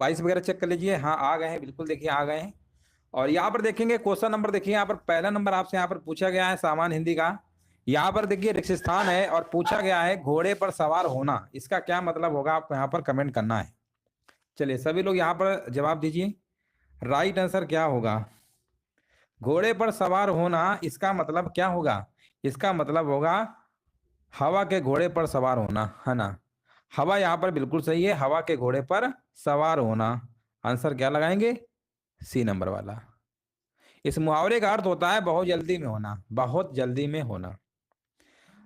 22 वगैरह चेक कर लीजिए। हाँ आ गए हैं, बिल्कुल देखिए आ गए हैं। और यहाँ पर देखेंगे क्वेश्चन नंबर, देखिए यहाँ पर पहला नंबर आपसे यहाँ पर पूछा गया है सामान्य हिंदी का। यहाँ पर देखिए रिक्त स्थान है और पूछा गया है घोड़े पर सवार होना, इसका क्या मतलब होगा आपको यहाँ पर कमेंट करना है। चलिए सभी लोग यहाँ पर जवाब दीजिए, राइट आंसर क्या होगा। घोड़े पर सवार होना इसका मतलब क्या होगा, इसका मतलब होगा हवा के घोड़े पर सवार होना, है ना। हवा यहाँ पर बिल्कुल सही है, हवा के घोड़े पर सवार होना। आंसर क्या लगाएंगे, सी नंबर वाला। इस मुहावरे का अर्थ होता है बहुत जल्दी में होना, बहुत जल्दी में होना।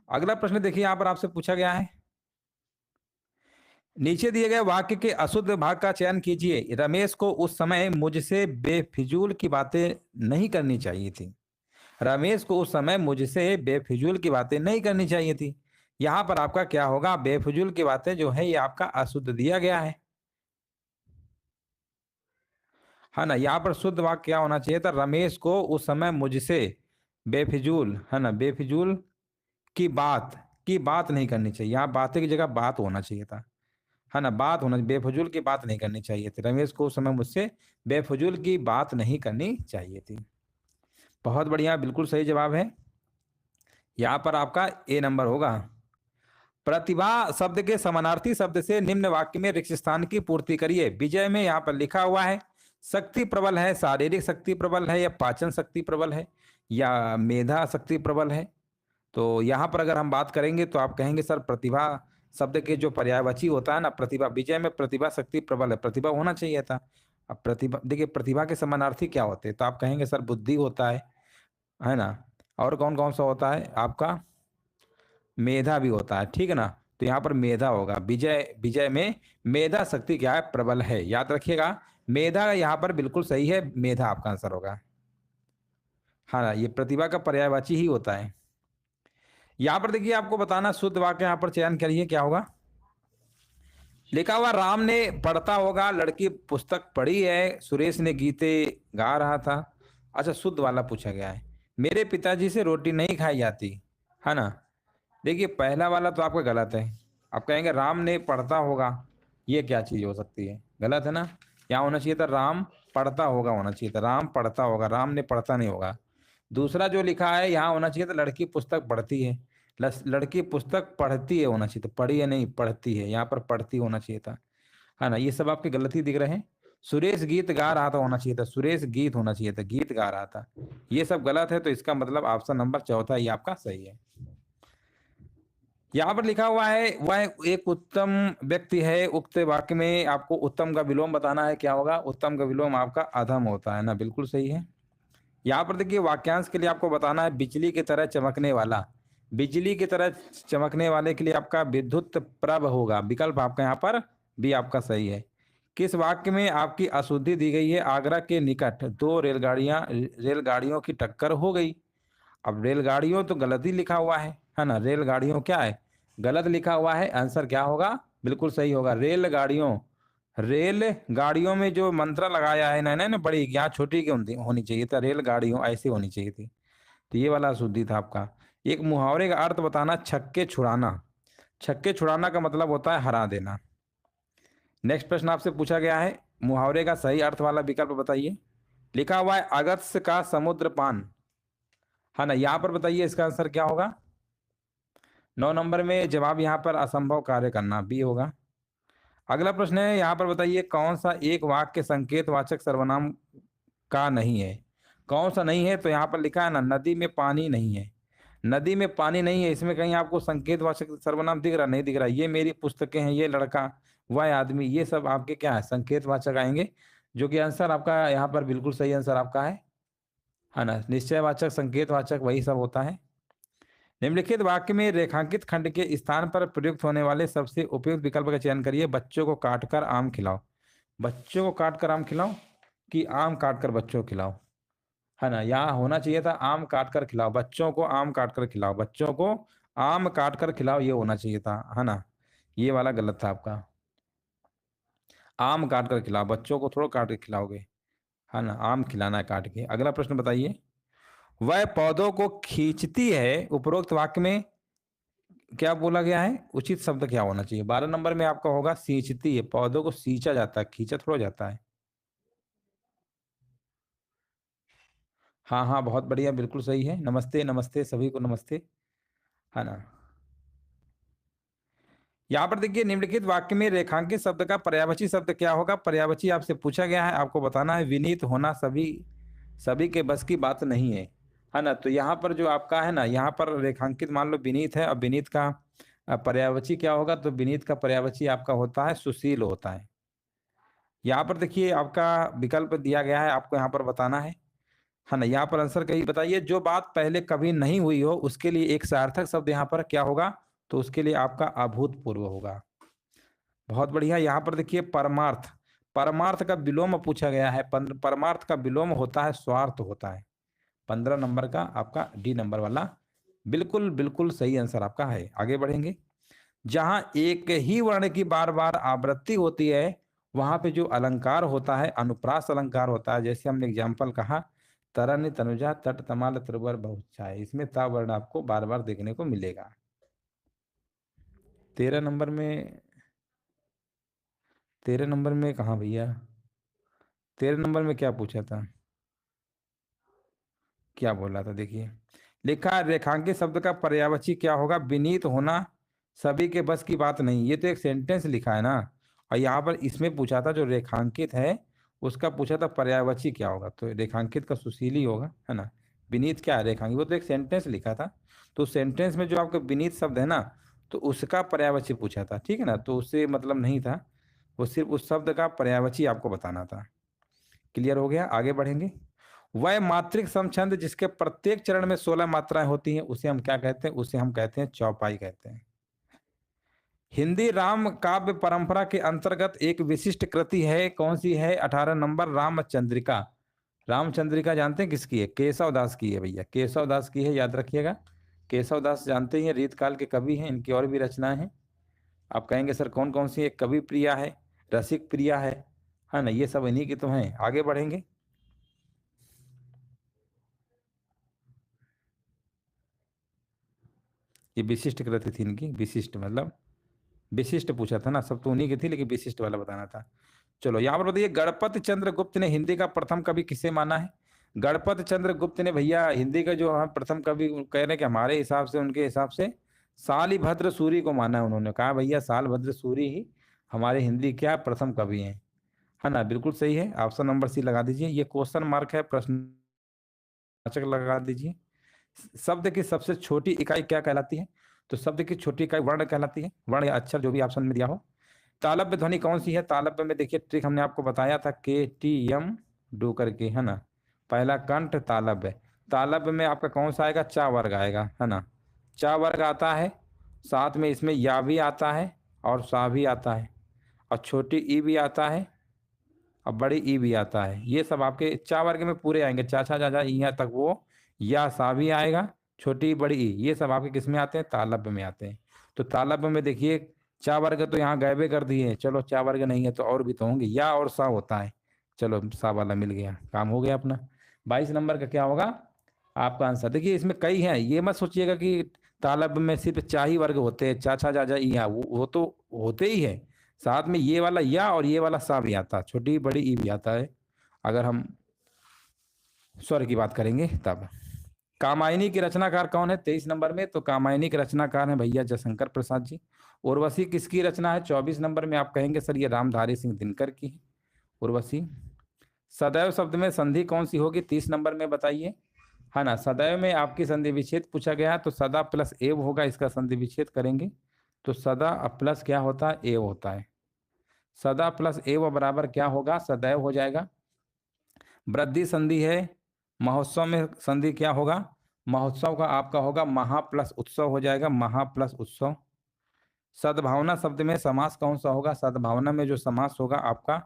अगला प्रश्न देखिए यहाँ पर आपसे पूछा गया है, नीचे दिए गए वाक्य के अशुद्ध भाग का चयन कीजिए। रमेश को उस समय मुझसे बेफिजूल की बातें नहीं करनी चाहिए थी। रमेश को उस समय मुझसे बेफिजूल की बातें नहीं करनी चाहिए थी। यहां पर आपका क्या होगा, बेफिजूल की बातें जो है ये आपका अशुद्ध दिया गया है ना। यहाँ पर शुद्ध वाक्य क्या होना चाहिए था, रमेश को उस समय मुझसे बेफिजूल, है ना, बेफिजूल की बात नहीं करनी चाहिए। यहाँ बातें की जगह बात होना चाहिए था, है ना, बात होना, बेफिजूल की बात नहीं करनी चाहिए थी। रमेश को उस समय मुझसे बेफिजूल की बात नहीं करनी चाहिए थी। बहुत बढ़िया, बिल्कुल सही जवाब है। यहाँ पर आपका ए नंबर होगा। प्रतिभा शब्द के समानार्थी शब्द से निम्न वाक्य में रिक्त स्थान की पूर्ति करिए। विजय में यहाँ पर लिखा हुआ है शक्ति प्रबल है, शारीरिक शक्ति प्रबल है, या पाचन शक्ति प्रबल है, या मेधा शक्ति प्रबल है। तो यहाँ पर अगर हम बात करेंगे तो आप कहेंगे सर प्रतिभा शब्द के जो पर्यायवाची होता है ना, प्रतिभा, विजय में प्रतिभा शक्ति प्रबल है, प्रतिभा होना चाहिए था। अब प्रतिभा देखिए, प्रतिभा के समानार्थी क्या होते हैं, तो आप कहेंगे सर बुद्धि होता है ना। और कौन कौन सा होता है आपका, मेधा भी होता है, ठीक है ना। तो यहाँ पर मेधा होगा, विजय, विजय में मेधा शक्ति क्या है, प्रबल है, याद रखिएगा। मेधा यहाँ पर बिल्कुल सही है, मेधा आपका आंसर होगा। हाँ, ये प्रतिभा का पर्यायवाची ही होता है। यहाँ पर देखिए आपको बताना शुद्ध वाक्य यहाँ पर चयन करिए, क्या होगा। लिखा हुआ राम ने पढ़ता होगा, लड़की पुस्तक पढ़ी है, सुरेश ने गीते गा रहा था। अच्छा, शुद्ध वाला पूछा गया है, मेरे पिताजी से रोटी नहीं खाई जाती, है ना। देखिए पहला वाला तो आपका गलत है। आप कहेंगे राम ने पढ़ता होगा, ये क्या चीज हो सकती है, गलत है ना। यहाँ होना चाहिए था राम पढ़ता होगा, होना चाहिए था राम पढ़ता होगा, राम ने पढ़ता नहीं होगा। दूसरा जो लिखा है यहाँ होना चाहिए था लड़की पुस्तक पढ़ती है, लड़की पुस्तक पढ़ती है होना चाहिए था, पढ़ी है नहीं पढ़ती है, यहाँ पर पढ़ती होना चाहिए था, है ना। ये सब आपके गलती दिख रहे हैं। सुरेश गीत गा रहा था होना चाहिए था, सुरेश गीत होना चाहिए था, गीत गा रहा था। ये सब गलत है, तो इसका मतलब ऑप्शन नंबर चौथा ये आपका सही है। यहाँ पर लिखा हुआ है वह एक उत्तम व्यक्ति है, उक्त वाक्य में आपको उत्तम का विलोम बताना है, क्या होगा, उत्तम का विलोम आपका अधम होता है ना, बिल्कुल सही है। यहाँ पर देखिए वाक्यांश के लिए आपको बताना है बिजली की तरह चमकने वाला, बिजली की तरह चमकने वाले के लिए आपका विद्युत प्रभ होगा, विकल्प आपका यहाँ पर भी आपका सही है। किस वाक्य में आपकी अशुद्धि दी गई है, आगरा के निकट दो रेलगाड़ियों की टक्कर हो गई। अब रेलगाड़ियों तो गलत ही लिखा हुआ है ना, रेलगाड़ियों क्या है, गलत लिखा हुआ है। आंसर क्या होगा, बिल्कुल सही होगा रेलगाड़ियों। रेलगाड़ियों में जो मंत्र लगाया है ना ना ना, बड़ी यहाँ छोटी की होनी चाहिए था, रेलगाड़ियों ऐसी होनी चाहिए थी। तो ये वाला शुद्धि था आपका। एक मुहावरे का अर्थ बताना, छक्के छुड़ाना। छक्के छुड़ाना का मतलब होता है हरा देना। नेक्स्ट प्रश्न आपसे पूछा गया है, मुहावरे का सही अर्थ वाला विकल्प बताइए। लिखा हुआ है अगस्त्य का समुद्र पान, है ना। यहाँ पर बताइए इसका आंसर क्या होगा। 9 नंबर में जवाब यहाँ पर असंभव कार्य करना, बी होगा। अगला प्रश्न है, यहाँ पर बताइए कौन सा एक वाक्य संकेतवाचक सर्वनाम का नहीं है। कौन सा नहीं है, तो यहाँ पर लिखा है ना नदी में पानी नहीं है। नदी में पानी नहीं है, इसमें कहीं आपको संकेतवाचक सर्वनाम दिख रहा, नहीं दिख रहा। ये मेरी पुस्तकें हैं, ये लड़का, वह आदमी, ये सब आपके क्या है, संकेतवाचक आएंगे। जो कि आंसर आपका यहाँ पर बिल्कुल सही आंसर आपका है ना। निश्चयवाचक, संकेतवाचक वही सब होता है। निम्नलिखित वाक्य में रेखांकित खंड के स्थान पर प्रयुक्त होने वाले सबसे उपयुक्त विकल्प का चयन करिए। बच्चों को काटकर आम खिलाओ, बच्चों को काटकर आम खिलाओ कि आम काटकर बच्चों को खिलाओ, है ना। यहाँ होना चाहिए था आम काटकर खिलाओ, बच्चों को आम काटकर खिलाओ, बच्चों को आम काटकर खिलाओ, ये होना चाहिए था, है ना। ये वाला गलत था आपका, आम काटकर खिलाओ, बच्चों को थोड़ा काट के खिलाओगे, है ना, आम खिलाना है काट के। अगला प्रश्न बताइए, वह पौधों को खींचती है, उपरोक्त वाक्य में क्या बोला गया है, उचित शब्द क्या होना चाहिए? 12 नंबर में आपका होगा सींचती है, पौधों को सींचा जाता है, खींचा थोड़ा जाता है। हाँ हाँ, बहुत बढ़िया, बिल्कुल सही है। नमस्ते नमस्ते, सभी को नमस्ते, है ना। यहाँ पर देखिए, निम्नलिखित वाक्य में रेखांकित शब्द का पर्यायवाची शब्द क्या होगा? पर्यायवाची आपसे पूछा गया है, आपको बताना है। विनीत होना सभी सभी के बस की बात नहीं है ना। तो यहाँ पर जो आपका है ना, यहाँ पर रेखांकित मान लो विनीत है, और विनीत का पर्यायवाची क्या होगा? तो विनीत का पर्यायवाची आपका होता है सुशील होता है। यहाँ पर देखिए आपका विकल्प दिया गया है, आपको यहाँ पर बताना है ना। यहाँ पर आंसर कही बताइए, जो बात पहले कभी नहीं हुई हो उसके लिए एक सार्थक शब्द यहाँ पर क्या होगा? तो उसके लिए आपका अभूतपूर्व होगा। बहुत बढ़िया। यहाँ पर देखिए परमार्थ, परमार्थ का विलोम पूछा गया है। परमार्थ का विलोम होता है स्वार्थ होता है। 15 नंबर का आपका डी नंबर वाला बिल्कुल बिल्कुल सही आंसर आपका है। आगे बढ़ेंगे। जहां एक ही वर्ण की बार बार आवृत्ति होती है, वहां पे जो अलंकार होता है अनुप्रास अलंकार होता है। जैसे हमने एग्जाम्पल कहा, तरन तनुजा तट तमाल त्रिवर बहुच्छाय, इसमें ता वर्ण आपको बार बार देखने को मिलेगा। 13 नंबर में, 13 नंबर में कहाँ भैया? 13 नंबर में क्या पूछा था, क्या बोला था? देखिए लिखा है, रेखांकित शब्द का पर्यायवाची क्या होगा? विनीत होना सभी के बस की बात नहीं। ये तो एक सेंटेंस लिखा है ना, और यहाँ पर इसमें पूछा था जो रेखांकित है उसका पूछा था पर्यायवाची क्या होगा? तो रेखांकित का सुशीली होगा, है ना। विनीत क्या है? रेखांकित, वो तो एक सेंटेंस लिखा था। तो सेंटेंस में जो आपका विनीत शब्द है ना, तो उसका पर्यायवाची पूछा था, ठीक है ना। तो उससे मतलब नहीं था, वो सिर्फ उस शब्द का पर्यायवाची आपको बताना था। क्लियर हो गया? आगे बढ़ेंगे। वह मात्रिक समछंद जिसके प्रत्येक चरण में 16 मात्राएं होती हैं, उसे हम क्या कहते हैं? उसे हम कहते हैं चौपाई कहते हैं। हिंदी राम काव्य परंपरा के अंतर्गत एक विशिष्ट कृति है, कौन सी है? 18 नंबर रामचंद्रिका। रामचंद्रिका जानते हैं किसकी है? केशव दास की है भैया, केशव दास की है, याद रखिएगा। केशव दास जानते ही हैं, रीत काल के कवि हैं, इनकी और भी रचनाएं हैं। आप कहेंगे सर कौन कौन सी है? कवि प्रिया है, रसिक प्रिया है ना, ये सब इन्हीं की तो हैं। आगे बढ़ेंगे। ये विशिष्ट कृति थी इनकी, विशिष्ट मतलब विशिष्ट पूछा था ना, सब तो उन्हीं की थी, लेकिन विशिष्ट वाला बताना था। चलो यहाँ पर बताइए, गणपति चंद्र गुप्त ने हिंदी का प्रथम कवि किसे माना है? गणपति चंद्र गुप्त ने भैया हिंदी का जो हम प्रथम कवि कह रहे हैं कि हमारे हिसाब से, उनके हिसाब से सालिभद्र सूरी को माना है। उन्होंने कहा भैया सालभद्र सूरी ही हमारे हिंदी क्या प्रथम कवि हैं, है ना। बिल्कुल सही है, ऑप्शन नंबर सी लगा दीजिए। ये क्वेश्चन मार्क है, प्रश्नवाचक लगा दीजिए। शब्द की सबसे छोटी इकाई क्या कहलाती है? तो शब्द की छोटी इकाई वर्ण कहलाती है, वर्ण या अक्षर जो भी ऑप्शन में दिया हो। तालब्य ध्वनि कौन सी है? तालब्य में देखिए ट्रिक हमने आपको बताया था, के टी एम डू करके, है ना। पहला कंठ तालब्य, तालब्य में आपका कौन सा आएगा? चा वर्ग आएगा, है ना। चा वर्ग आता है, साथ में इसमें या भी आता है और सा भी आता है, और छोटी ई भी आता है और बड़ी ई भी आता है। ये सब आपके चा वर्ग में पूरे आएंगे, चा छा जा जा यहाँ तक वो, या सा भी आएगा, छोटी बड़ी ई, ये सब आपके किस में आते हैं? तालब्य में आते हैं। तो तालब्य में देखिए चा वर्ग तो यहाँ गैबे कर दिए, चलो चा वर्ग नहीं है तो और भी तो होंगे, या और सा होता है। चलो सा वाला मिल गया, काम हो गया अपना। 22 नंबर का क्या होगा आपका आंसर? देखिए इसमें कई हैं, ये मत सोचिएगा कि तालब्य में सिर्फ चा ही वर्ग होते हैं, चा छा जा जा ई, यहाँ वो तो होते ही है, साथ में ये वाला या और ये वाला सा भी आता है, छोटी बड़ी ई भी आता है, अगर हम स्वर की बात करेंगे तब। कामायनी के रचनाकार कौन है 23 नंबर में? तो कामायनी के रचनाकार हैं भैया जयशंकर प्रसाद जी। उर्वशी किसकी रचना है 24 नंबर में? आप कहेंगे सर ये रामधारी सिंह दिनकर की है उर्वशी। सदैव शब्द में संधि कौन सी होगी 30 नंबर में बताइए, है ना। सदैव में आपकी संधि विच्छेद पूछा गया है, तो सदा प्लस एव होगा, इसका संधि विच्छेद करेंगे तो सदा प्लस क्या होता है? एव होता है। सदा प्लस एव बराबर क्या होगा? सदैव हो जाएगा। वृद्धि संधि है, महोत्सव में संधि क्या होगा? महोत्सव का आपका होगा महा प्लस उत्सव हो जाएगा, महा प्लस उत्सव। सद्भावना शब्द में समास कौन सा होगा? सद्भावना में जो समास होगा आपका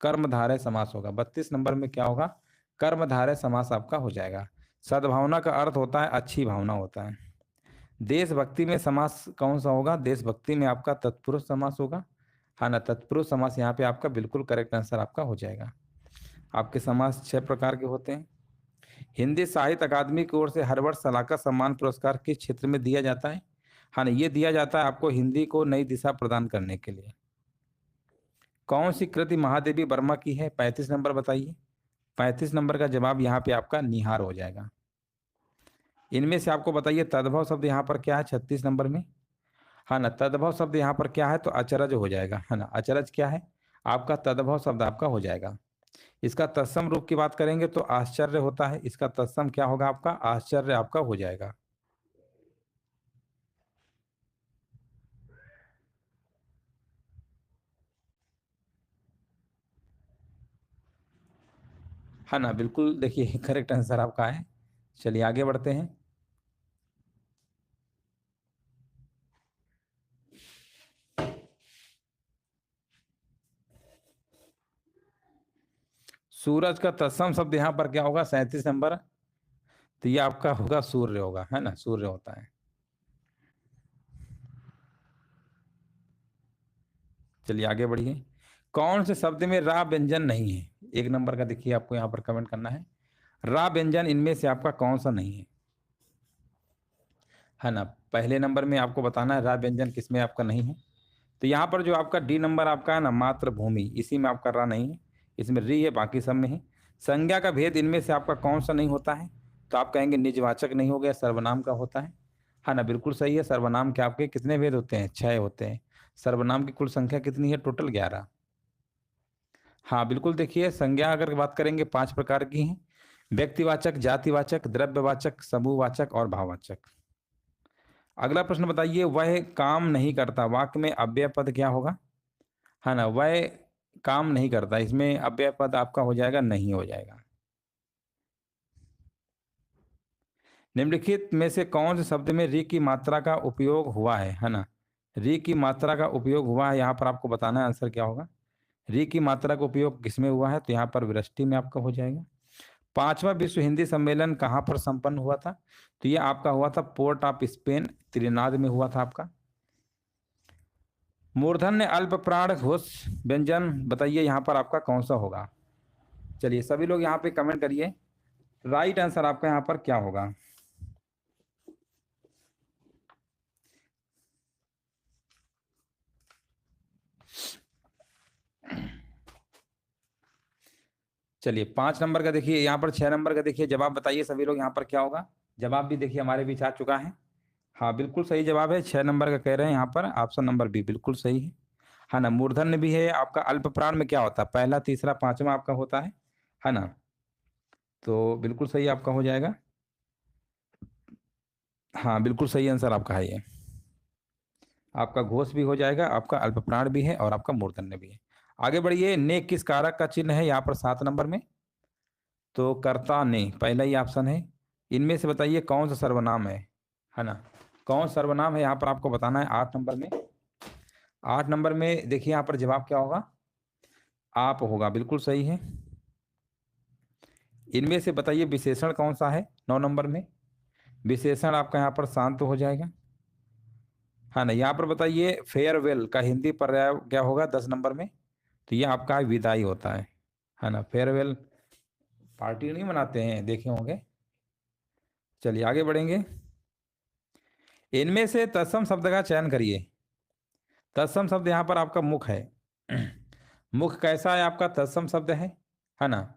कर्मधारय समास होगा। 32 नंबर में क्या होगा? कर्मधारय समास आपका हो जाएगा। सद्भावना का अर्थ होता है अच्छी भावना होता है। देशभक्ति में समास कौन सा होगा? देशभक्ति में आपका तत्पुरुष समास होगा, हाँ ना। तत्पुरुष समास यहाँ पे आपका बिल्कुल करेक्ट आंसर आपका हो जाएगा। आपके समास 6 प्रकार के होते हैं। हिंदी साहित्य अकादमी की ओर से हर वर्ष सलाहकार सम्मान पुरस्कार किस क्षेत्र में दिया जाता है? हाँ ना, ये दिया जाता है आपको हिंदी को नई दिशा प्रदान करने के लिए। कौन सी कृति महादेवी वर्मा की है? 35 नंबर बताइए। 35 नंबर का जवाब यहाँ पे आपका निहार हो जाएगा। इनमें से आपको बताइए तद्भव शब्द यहाँ पर क्या है 36 नंबर में? हाँ ना, तद्भव शब्द यहाँ पर क्या है? तो अचरज हो जाएगा, है ना। अचरज क्या है आपका? तद्भव शब्द आपका हो जाएगा। इसका तत्सम रूप की बात करेंगे तो आश्चर्य होता है। इसका तत्सम क्या होगा आपका? आश्चर्य आपका हो जाएगा। है ना, बिल्कुल देखिए करेक्ट आंसर आपका है। चलिए आगे बढ़ते हैं। सूरज का तत्सम शब्द यहाँ पर क्या होगा? 37 नंबर। तो ये आपका होगा सूर्य होगा, है ना, सूर्य होता है। चलिए आगे बढ़िए। कौन से शब्द में रा व्यंजन नहीं है? 1 नंबर का देखिए, आपको यहाँ पर कमेंट करना है। रा व्यंजन इनमें से आपका कौन सा नहीं है? है ना, पहले नंबर में आपको बताना है रा व्यंजन किसमें आपका नहीं है। तो यहाँ पर जो आपका डी नंबर आपका है ना, मातृभूमि, इसी में आपका रा नहीं है। इसमें री है, बाकी सब में है। संज्ञा का भेद इनमें से आपका कौन सा नहीं होता है? तो आप कहेंगे निजवाचक नहीं हो गया, सर्वनाम का होता है। हाँ ना, बिल्कुल सही है। सर्वनाम के आपके कितने भेद होते हैं? 6 होते हैं। सर्वनाम की कुल संख्या कितनी है? टोटल 11। हाँ बिल्कुल, देखिए संज्ञा अगर बात करेंगे 5 प्रकार की हैं। व्यक्तिवाचक, जातिवाचक, द्रव्यवाचक, समूहवाचक और भाववाचक। अगला प्रश्न बताइए, वह काम नहीं करता वाक्य में अव्यय पद क्या होगा? है ना, वह काम नहीं करता, इसमें अव्यय पद आपका हो जाएगा नहीं, हो जाएगा। निम्नलिखित में से कौन से शब्द में री की मात्रा का उपयोग हुआ है ना? री की मात्रा का उपयोग हुआ है, यहाँ पर आपको बताना है आंसर क्या होगा। री की मात्रा का उपयोग किसमें हुआ है? तो यहाँ पर विरष्टि में आपका हो जाएगा। 5वां विश्व हिंदी सम्मेलन कहाँ पर संपन्न हुआ था? तो ये आपका हुआ था पोर्ट ऑफ स्पेन, त्रिनाद में हुआ था आपका। मूर्धन्य अल्प प्राण घोष व्यंजन बताइए यहाँ पर आपका कौन सा होगा? चलिए सभी लोग यहाँ पे कमेंट करिए, राइट आंसर आपका यहाँ पर क्या होगा। चलिए 5 नंबर का देखिए, यहाँ पर 6 नंबर का देखिए जवाब बताइए सभी लोग यहाँ पर क्या होगा। जवाब भी देखिए हमारे बीच आ चुका है। हाँ बिल्कुल सही जवाब है, 6 नंबर का कह रहे हैं यहाँ पर, ऑप्शन नंबर बी बिल्कुल सही है ना। मूर्धन्य भी है आपका। अल्प प्राण में क्या होता है? पहला, तीसरा, पांचवा आपका होता है ना। तो बिल्कुल सही आपका हो जाएगा। हाँ बिल्कुल सही आंसर आपका है ये। आपका घोष भी हो जाएगा, आपका अल्प प्राण भी है और आपका मूर्धन्य भी है। आगे बढ़िए। ने किस कारक का चिन्ह है यहाँ पर 7 नंबर में? तो कर्ता ने, पहला ही ऑप्शन है। इनमें से बताइए कौन सा सर्वनाम है ना। कौन सर्वनाम है यहाँ पर आपको बताना है 8 नंबर में। 8 नंबर में देखिए यहाँ पर जवाब क्या होगा? आप होगा, बिल्कुल सही है। इनमें से बताइए विशेषण कौन सा है 9 नंबर में? विशेषण आपका यहाँ पर शांत हो जाएगा, है ना। यहाँ पर बताइए फेयरवेल का हिंदी पर्याय क्या होगा 10 नंबर में? तो ये आपका विदाई होता है ना। फेयरवेल पार्टी नहीं मनाते हैं, देखे होंगे। चलिए आगे बढ़ेंगे। इनमें से तत्सम शब्द का चयन करिए। तत्सम शब्द यहाँ पर आपका मुख है। मुख कैसा है आपका? तत्सम शब्द है ना।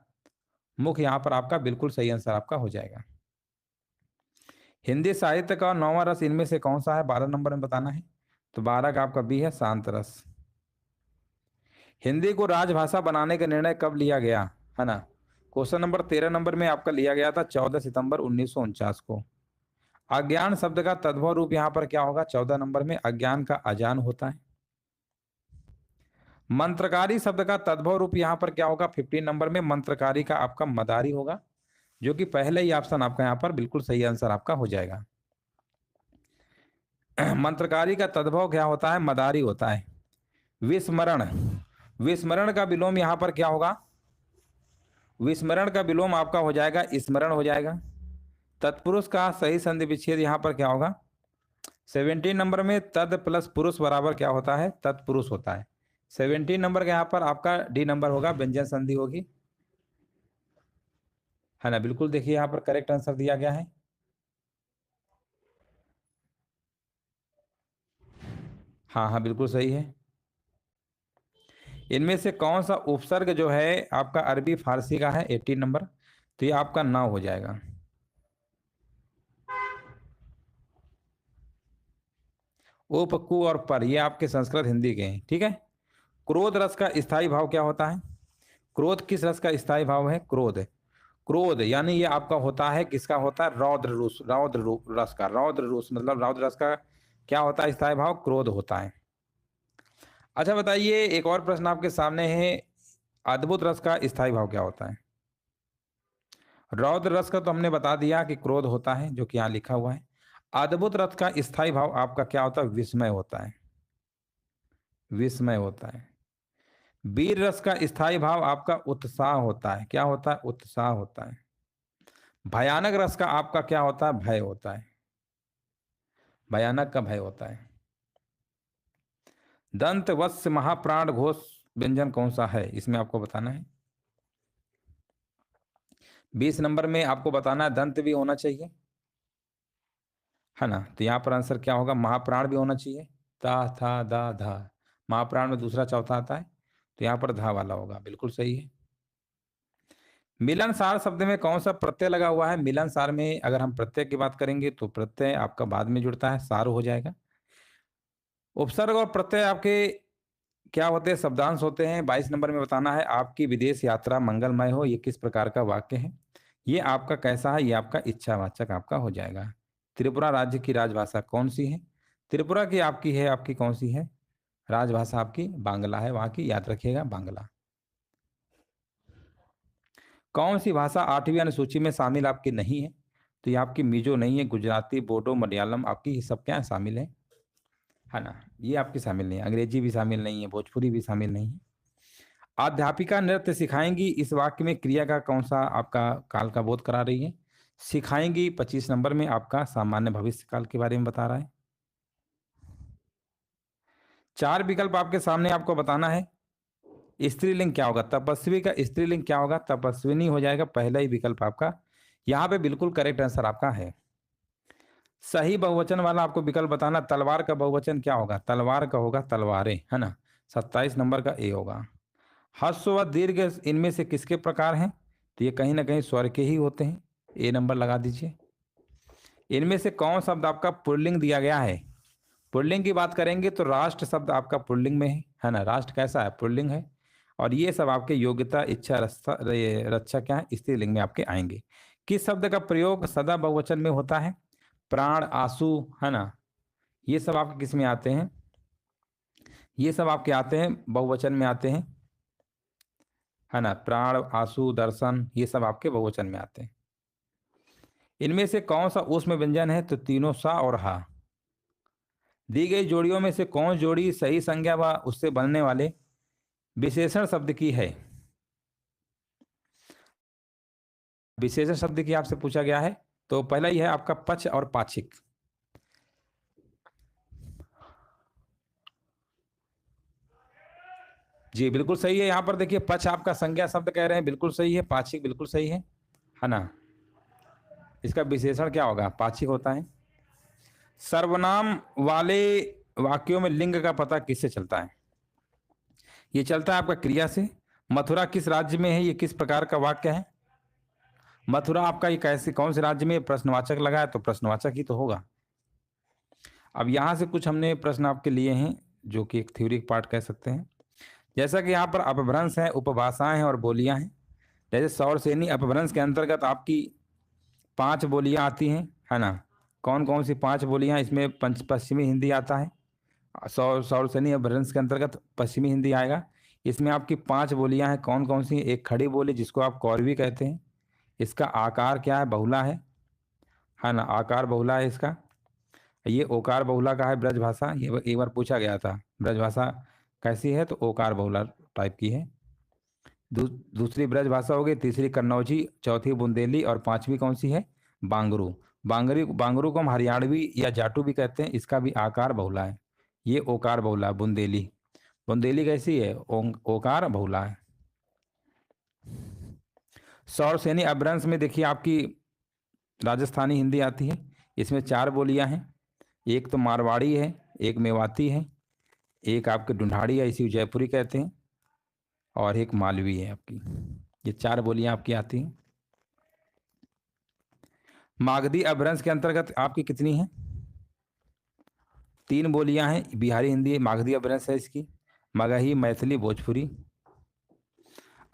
मुख यहाँ पर आपका बिल्कुल सही आंसर आपका हो जाएगा। हिंदी साहित्य का 9वां रस इनमें से कौन सा है? 12 नंबर में बताना है। तो 12 का आपका बी है, शांत रस। हिंदी को राजभाषा बनाने का निर्णय कब लिया गया? है ना। क्वेश्चन नंबर 13 नंबर में आपका लिया गया था 14 सितंबर 1949 को। अज्ञान शब्द का तद्भव रूप यहाँ पर क्या होगा? 14 नंबर में अज्ञान का अजान होता है। मंत्रकारी शब्द का तद्भव रूप यहाँ पर क्या होगा? 15 नंबर में मंत्रकारी का आपका मदारी होगा, जो कि पहले ही ऑप्शन आपका यहाँ पर बिल्कुल सही आंसर आपका हो जाएगा। मंत्रकारी का तद्भव क्या होता है? मदारी होता है। विस्मरण, विस्मरण का विलोम यहाँ पर क्या होगा? विस्मरण का विलोम आपका हो जाएगा स्मरण हो जाएगा। तत्पुरुष का सही संधि विच्छेद यहाँ पर क्या होगा? 17 नंबर में तद प्लस पुरुष बराबर क्या होता है? तत्पुरुष होता है। 17 नंबर का यहाँ पर आपका डी नंबर होगा, व्यंजन संधि होगी, है ना। बिल्कुल देखिए यहाँ पर करेक्ट आंसर दिया गया है। हाँ हाँ बिल्कुल सही है। इनमें से कौन सा उपसर्ग जो है आपका अरबी फारसी का है 18 नंबर, तो ये आपका ना हो जाएगा। उप, कु और पर ये आपके संस्कृत हिंदी के हैं, ठीक है। क्रोध रस का स्थायी भाव क्या होता है? क्रोध किस रस का स्थायी भाव है? क्रोध। क्रोध यानी ये आपका होता है, किसका होता है? रौद्र रस, रस का, रौद्र रस मतलब रौद्र रस का क्या होता है स्थायी भाव? क्रोध होता है। अच्छा बताइए, एक और प्रश्न आपके सामने है, अद्भुत रस का स्थायी भाव क्या होता है? रौद्र रस का तो हमने बता दिया कि क्रोध होता है, जो कि यहाँ लिखा हुआ है। अद्भुत रस का स्थायी भाव आपका क्या होता है? विस्मय होता है, विस्मय होता है। वीर रस का स्थायी भाव आपका उत्साह होता है, क्या होता है? उत्साह होता है। भयानक रस का आपका क्या होता है? भय होता है, भयानक का भय होता है। दंत वत्स महाप्राण घोष व्यंजन कौन सा है? इसमें आपको बताना है। 20 नंबर में आपको बताना है, दंत भी होना चाहिए, है ना। तो यहाँ पर आंसर क्या होगा? महाप्राण भी होना चाहिए, ता था दा धा, महाप्राण में दूसरा चौथा आता है, तो यहाँ पर धा वाला होगा, बिल्कुल सही है। मिलनसार शब्द में कौन सा प्रत्यय लगा हुआ है? मिलनसार में अगर हम प्रत्यय की बात करेंगे तो प्रत्यय आपका बाद में जुड़ता है, सार हो जाएगा। उपसर्ग और प्रत्यय आपके क्या होते हैं? शब्दांश होते हैं। 22 नंबर में बताना है, आपकी विदेश यात्रा मंगलमय हो, ये किस प्रकार का वाक्य है? ये आपका कैसा है? ये आपका इच्छावाचक आपका हो जाएगा। त्रिपुरा राज्य की राजभाषा कौन सी है? त्रिपुरा की आपकी है, आपकी कौन सी है राजभाषा? आपकी बांग्ला है, वहां की याद रखिएगा, बांग्ला। कौन सी भाषा 8वीं अनुसूची में शामिल आपकी नहीं है? तो ये आपकी मिजो नहीं है, गुजराती, बोडो, मलयालम आपकी ये सब क्या है? शामिल है ना। ये आपकी शामिल नहीं है, अंग्रेजी भी शामिल नहीं है, भोजपुरी भी शामिल नहीं है। अध्यापिका नृत्य सिखाएंगी, इस वाक्य में क्रिया का कौन सा आपका काल का बोध करा रही है? सिखाएंगी 25 नंबर में आपका सामान्य भविष्य काल के बारे में बता रहा है। 4 विकल्प आपके सामने, आपको बताना है। स्त्रीलिंग क्या होगा? तपस्वी का स्त्रीलिंग क्या होगा? तपस्विनी हो जाएगा, पहला ही विकल्प आपका यहाँ पे बिल्कुल करेक्ट आंसर आपका है। सही बहुवचन वाला आपको विकल्प बताना, तलवार का बहुवचन क्या होगा? तलवार का होगा तलवारें, है ना। 27 नंबर का ए होगा। ह्रस्व व दीर्घ इनमें से किसके प्रकार हैं? तो ये कहीं ना कहीं स्वर के ही होते हैं, ए नंबर लगा दीजिए। इनमें से कौन शब्द आपका पुल्लिंग दिया गया है? पुल्लिंग की बात करेंगे तो राष्ट्र शब्द आपका पुल्लिंग में है ना, राष्ट्र कैसा है? पुल्लिंग है। और ये सब आपके योग्यता, इच्छा, रक्षा क्या है? स्त्रीलिंग में आपके आएंगे। किस शब्द का प्रयोग सदा बहुवचन में होता है? प्राण, आंसू, है ना, ये सब आपके किस में आते हैं? ये सब आपके आते हैं बहुवचन में आते हैं, है ना। प्राण, आंसू, दर्शन, ये सब आपके बहुवचन में आते हैं। इनमें से कौन सा ऊष्म व्यंजन है? तो तीनों सा और हा। दी गई जोड़ियों में से कौन जोड़ी सही संज्ञा व उससे बनने वाले विशेषण शब्द की है? विशेषण शब्द की आपसे पूछा गया है, तो पहला ही है आपका पक्ष और पाक्षिक। जी बिल्कुल सही है। यहाँ पर देखिए, पक्ष आपका संज्ञा शब्द कह रहे हैं, बिल्कुल सही है। पाक्षिक बिल्कुल सही है ना। इसका विशेषण क्या होगा? पाक्षिक होता है। सर्वनाम वाले वाक्यों में लिंग का पता किससे चलता है? ये चलता है आपका क्रिया से। मथुरा किस राज्य में है? ये किस प्रकार का वाक्य है? मथुरा आपका ये कैसे, कौन से राज्य में? प्रश्नवाचक लगा है तो प्रश्नवाचक ही तो होगा। अब यहाँ से कुछ हमने प्रश्न आपके लिए हैं, जो कि एक थ्योरी पार्ट कह सकते हैं। जैसा कि यहाँ पर अपभ्रंश है, उपभाषाएं हैं और बोलियां हैं। जैसे सौरसेनी अपभ्रंश के अंतर्गत आपकी 5 बोलियां आती हैं, है ना। कौन कौन सी 5 बोलियां? इसमें पश्चिमी हिंदी आता है। सौरसेनी अपभ्रंश के अंतर्गत पश्चिमी हिंदी आएगा। इसमें आपकी 5 बोलियां हैं, कौन कौन सी? एक खड़ी बोली जिसको आप कौरवी कहते हैं, इसका आकार क्या है? बहुला है ना, आकार बहुला है इसका। ये ओकार बहुला का है ब्रजभाषा, ये एक बार पूछा गया था, ब्रजभाषा कैसी है? तो ओकार बहुला टाइप की है। दूसरी ब्रजभाषा हो गई, तीसरी कन्नौजी, चौथी बुंदेली और 5वीं कौन सी है? बांगरू। बांगरू को हम हरियाणवी या जाटू भी कहते हैं, इसका भी आकार बहुला है। ये ओकार बहुला। बुंदेली, बुंदेली कैसी है? ओकार बहुला है। सौरसेनी अपभ्रंश में देखिए आपकी राजस्थानी हिंदी आती है। इसमें 4 बोलियां हैं, एक तो मारवाड़ी है, एक मेवाती है, एक आपकी ढूंढाड़ी है, इसी जयपुरी कहते हैं, और एक मालवी है आपकी। ये 4 बोलियां आपकी आती हैं। मागधी अपभ्रंश के अंतर्गत आपकी कितनी है? 3 बोलियां हैं। बिहारी हिंदी मागधी अपभ्रंश है इसकी, मगही, मैथिली, भोजपुरी।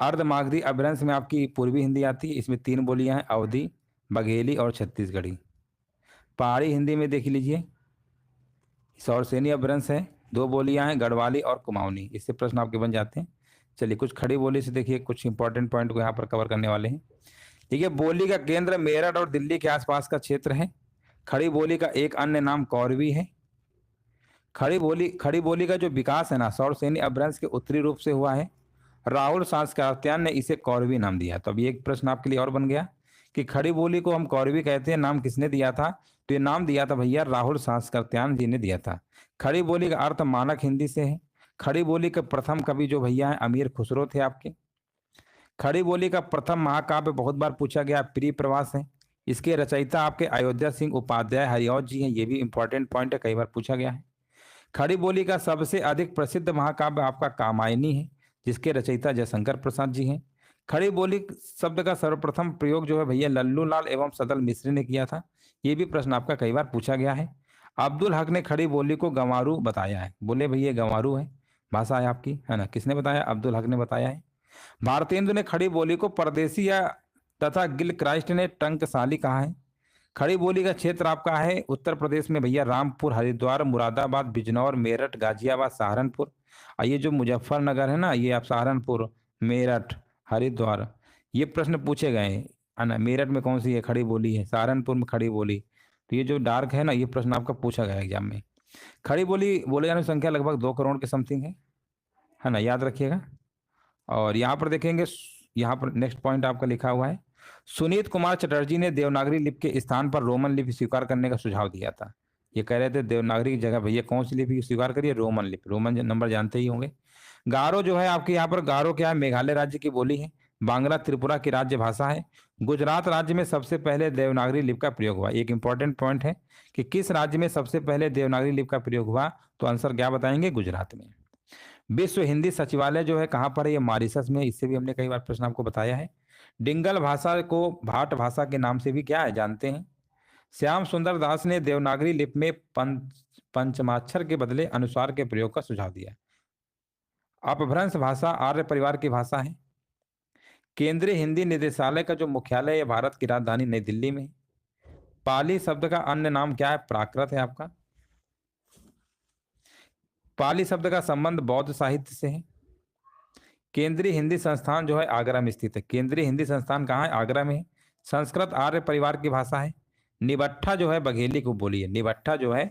अर्ध मागधी अपभ्रंश में आपकी पूर्वी हिंदी आती है, इसमें 3 बोलियां हैं, अवधी, बघेली और छत्तीसगढ़ी। पहाड़ी हिंदी में देख लीजिए, सौरसेनी अपभ्रंश है, 2 बोलियां हैं, गढ़वाली और कुमाऊनी। इससे प्रश्न आपके बन जाते हैं। चलिए कुछ खड़ी बोली से देखिए, कुछ इंपॉर्टेंट पॉइंट को यहाँ पर कवर करने वाले हैं। ठीक है, बोली का केंद्र मेरठ और दिल्ली के आसपास का क्षेत्र है। खड़ी बोली का एक अन्य नाम कौरवी है। खड़ी बोली का जो विकास है ना, सौरसेनी अपभ्रंश के उत्तरी रूप से हुआ है। राहुल सांस्कृत्यायन ने इसे कौरवी नाम दिया। तो अभी एक प्रश्न आपके लिए और बन गया कि खड़ी बोली को हम कौरवी कहते हैं, नाम किसने दिया था? तो ये नाम दिया था भैया राहुल सांस्कृत्यायन जी ने दिया था। खड़ी बोली का अर्थ मानक हिंदी से है। खड़ी बोली के प्रथम कवि जो भैया हैं अमीर खुसरो थे आपके। खड़ी बोली का प्रथम महाकाव्य बहुत बार पूछा गया प्रिय प्रवास है। इसके रचयिता आपके अयोध्या सिंह उपाध्याय हरिऔध जी हैं, ये भी इंपॉर्टेंट पॉइंट है, कई बार पूछा गया है। खड़ी बोली का सबसे अधिक प्रसिद्ध महाकाव्य आपका कामायनी है, जिसके रचयिता जयशंकर प्रसाद जी हैं। खड़ी बोली शब्द का सर्वप्रथम प्रयोग जो है भैया लल्लू लाल एवं सदल मिश्र ने किया था। ये भी प्रश्न आपका कई बार पूछा गया है। अब्दुल हक ने खड़ी बोली को गंवारू बताया है। बोले भैया गंवारू है भाषा है आपकी, है ना? किसने बताया? अब्दुल हक ने बताया है। भारतेंदु ने खड़ी बोली को परदेसी या तथा गिल क्राइस्ट ने टंकसाली कहा है। खड़ी बोली का क्षेत्र आपका है उत्तर प्रदेश में भैया रामपुर, हरिद्वार, मुरादाबाद, बिजनौर, मेरठ, गाजियाबाद, सहारनपुर। और ये जो मुजफ्फरनगर है ना, ये आप सहारनपुर, मेरठ, हरिद्वार, ये प्रश्न पूछे गए हैं, है ना? मेरठ में कौन सी है खड़ी बोली है, सहारनपुर में खड़ी बोली। तो ये जो डार्क है ना, ये प्रश्न आपका पूछा गया एग्जाम में। खड़ी बोली बोले जाने की संख्या लगभग 2 करोड़ के समथिंग है ना, याद रखिएगा। और यहाँ पर देखेंगे, यहाँ पर नेक्स्ट पॉइंट आपका लिखा हुआ है, सुनीत कुमार चटर्जी ने देवनागरी लिपि के स्थान पर रोमन लिपि स्वीकार करने का सुझाव दिया था। ये कह रहे थे देवनागरी की जगह भैया कौन सी लिपि स्वीकार करिए? रोमन लिपि। रोमन नंबर जानते ही होंगे। गारो जो है आपके यहाँ पर, गारो क्या है? मेघालय राज्य की बोली है। बांग्ला त्रिपुरा की राज्य भाषा है। गुजरात राज्य में सबसे पहले देवनागरी लिपि का प्रयोग हुआ। एक इंपॉर्टेंट पॉइंट है कि किस राज्य में सबसे पहले देवनागरी लिपि का प्रयोग हुआ, तो आंसर क्या बताएंगे? गुजरात में। विश्व हिंदी सचिवालय जो है कहाँ पर है? ये मॉरिशस में। इससे भी हमने कई बार प्रश्न आपको बताया है। डिंगल भाषा को भाट भाषा के नाम से भी क्या है जानते हैं? श्याम सुंदर दास ने देवनागरी लिपि में पंचमाक्षर के बदले अनुस्वार के प्रयोग का सुझाव दिया। अपभ्रंश भाषा आर्य परिवार की भाषा है। केंद्रीय हिंदी निदेशालय का जो मुख्यालय है भारत की राजधानी नई दिल्ली में। पाली शब्द का अन्य नाम क्या है? प्राकृत है आपका। पाली शब्द का संबंध बौद्ध साहित्य से है। केंद्रीय हिंदी संस्थान जो है आगरा में स्थित है। केंद्रीय हिंदी संस्थान कहाँ है? आगरा में है। संस्कृत आर्य परिवार की भाषा है। निबट्ठा जो है बघेली की उपबोली है। निबट्ठा जो है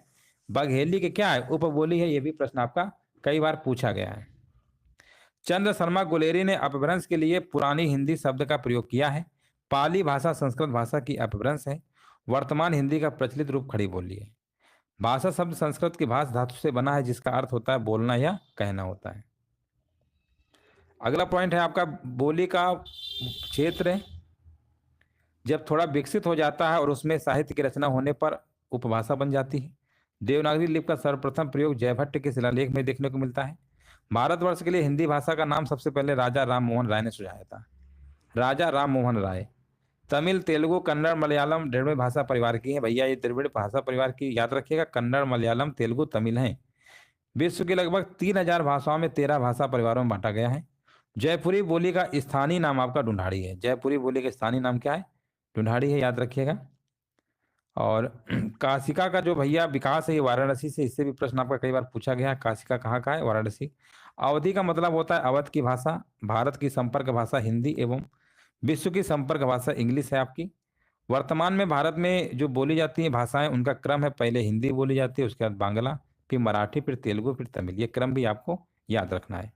बघेली के क्या है? उपबोली है। ये भी प्रश्न आपका कई बार पूछा गया है। चंद्र शर्मा गुलेरी ने अपभ्रंश के लिए पुरानी हिंदी शब्द का प्रयोग किया है। पाली भाषा संस्कृत भाषा की अपभ्रंश है। वर्तमान हिंदी का प्रचलित रूप खड़ी बोली है। भाषा शब्द संस्कृत की भाष धातु से बना है, जिसका अर्थ होता है बोलना या कहना होता है। अगला पॉइंट है आपका बोली का क्षेत्र जब थोड़ा विकसित हो जाता है और उसमें साहित्य की रचना होने पर उपभाषा बन जाती है। देवनागरी लिपि का सर्वप्रथम प्रयोग जयभट्ट के शिलालेख में देखने को मिलता है। भारतवर्ष के लिए हिंदी भाषा का नाम सबसे पहले राजा राम मोहन राय ने सुझाया था। राजा राम मोहन राय। तमिल, तेलुगु, कन्नड़, मलयालम द्रविड़ भाषा परिवार की है भैया। ये द्रविड़ भाषा परिवार की याद रखिएगा। कन्नड़, मलयालम, तेलुगु, तमिल है। विश्व की लगभग 3000 भाषाओं में 13 भाषा परिवारों में बांटा गया है। जयपुरी बोली का स्थानीय नाम आपका ढूंढाड़ी है। जयपुरी बोली का स्थानीय नाम क्या है? ढूंढाड़ी है, याद रखिएगा। और काशिका का जो भैया विकास है ये वाराणसी से। इससे भी प्रश्न आपका कई बार पूछा गया है। काशिका कहाँ का है? वाराणसी। अवधि का मतलब होता है अवध की भाषा। भारत की संपर्क भाषा हिंदी एवं विश्व की संपर्क भाषा इंग्लिश है आपकी। वर्तमान में भारत में जो बोली जाती है भाषाएं, उनका क्रम है, पहले हिंदी बोली जाती है, उसके बाद बांग्ला, फिर मराठी, फिर तेलुगु, फिर तमिल। ये क्रम भी आपको याद रखना है।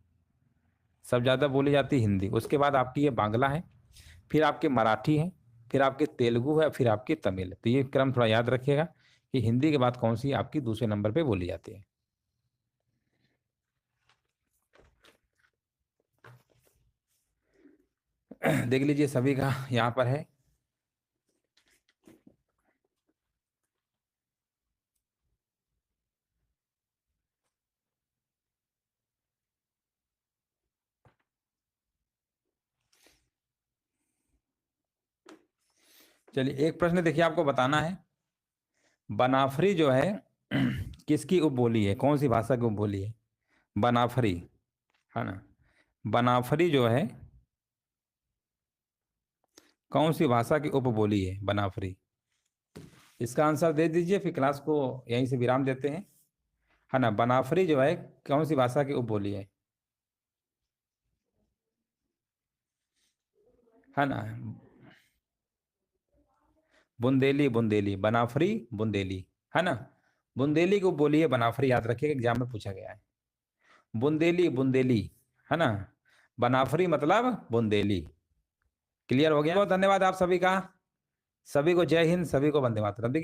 सब ज़्यादा बोली जाती है हिंदी, उसके बाद आपकी ये बांग्ला है, फिर आपके मराठी है, फिर आपके तेलुगु है, फिर आपकी तमिल है। तो ये क्रम थोड़ा याद रखिएगा कि हिंदी के बाद कौन सी आपकी दूसरे नंबर पे बोली जाती है। देख लीजिए सभी का यहाँ पर है। चलिए एक प्रश्न देखिए, आपको बताना है बनाफरी जो है किसकी उपबोली है, कौन सी भाषा की उपबोली है? बनाफरी, है ना। बनाफरी जो है कौन सी भाषा की उपबोली है बनाफरी? इसका आंसर दे दीजिए, फिर क्लास को यहीं से विराम देते हैं, है ना। बनाफरी जो है कौन सी भाषा की उपबोली है ना। बुंदेली, बुंदेली, बनाफरी बुंदेली, है ना। बुंदेली की उपबोली है बनाफरी, याद रखिएगा, एग्जाम में पूछा गया है। बुंदेली, बुंदेली, है ना। बनाफरी मतलब बुंदेली। क्लियर हो गया? बहुत धन्यवाद आप सभी का। सभी को जय हिंद, सभी को वंदे मातरम। देखिए